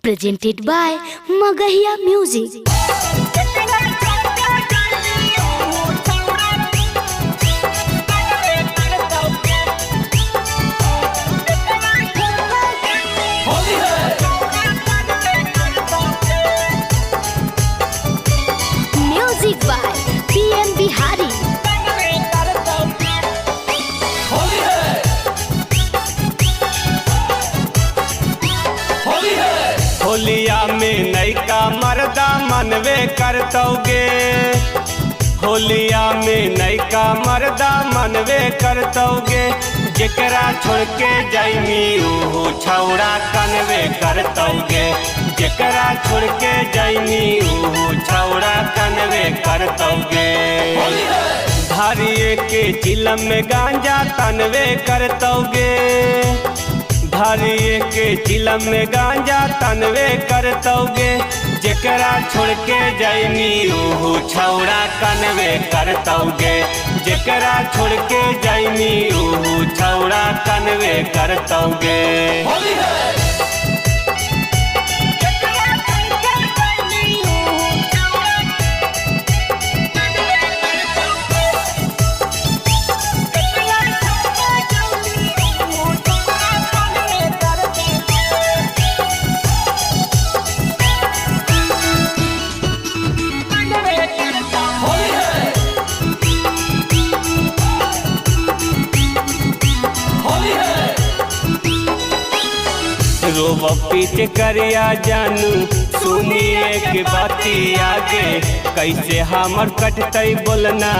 presented by Magahiya Music. Music by PM Bihari. होलिया में नैका मर्दा मनवे करतौगे। होलिया में नैका मर्दा मनवे करतौगे। जेकरा छोड़ के जाइमी ऊ छौड़ा कनवे करतौगे। जेकरा छोड़ के जाइमी ऊ छौड़ा कनवे करतौगे। धारिये के चिलम में गांजा तनवे करतौगे। धारिये के चिलम में गांजा तनवे करतौगे। जेकरा छोड़ के जाइनी ऊ छौड़ा कनवे करतौगे। जेकरा छोड़ के जाइनी ऊ छौड़ा कनवे करतौगे। रोब पीछे करिया जानू सुनिए के बाती आगे। कैसे हमर कटतई बोलना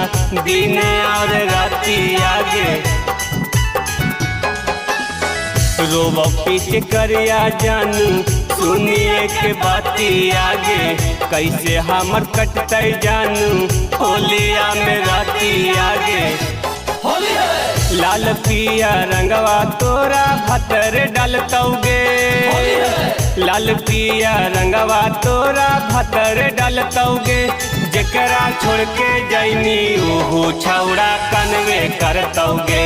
दिन और राती आगे। रोब पीछे करिया जानू सुनिए के बाती आगे। कैसे हमर कटतई जानू होलिया में राती आगे। लाल पिया रंगवा तोरा भतर डलतौगे। लाल पिया रंगवा तोरा भतर डलतौगे। जेकरा छोड़ के जाइनी ऊ छौड़ा कनवे करतौगे।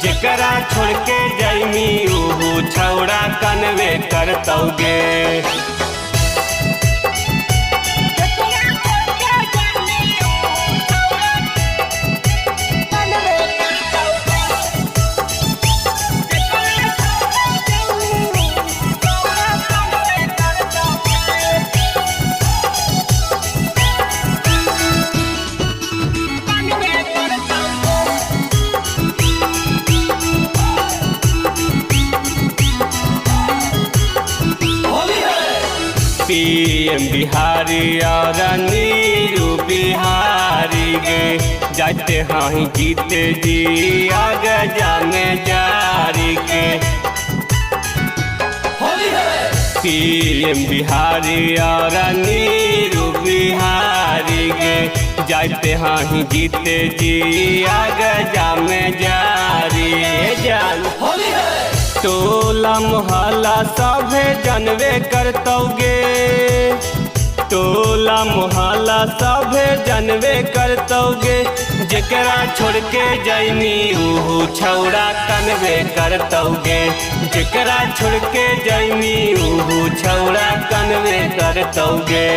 जेकरा छोड़ के जाइनी ऊ छौड़ा कनवे करतौगे। PM बिहारी और नीरू बिहारी गे। जाते हाँ जीते जी आगे जाने जारी के। PM बिहारी और नीरू बिहारी गे। जाते हाँ जीते जी आगे जाने जारी जान। टोला मोहल्ला सभे जानवे करतौगे। टोला मोहल्ला सभे जानवे करतौगे। जेकरा छोड़ के जाइनी ऊ छौड़ा कनवे करतौगे। जेकरा छोड़ के जाइनी ऊ छौड़ा कनवे करतौगे।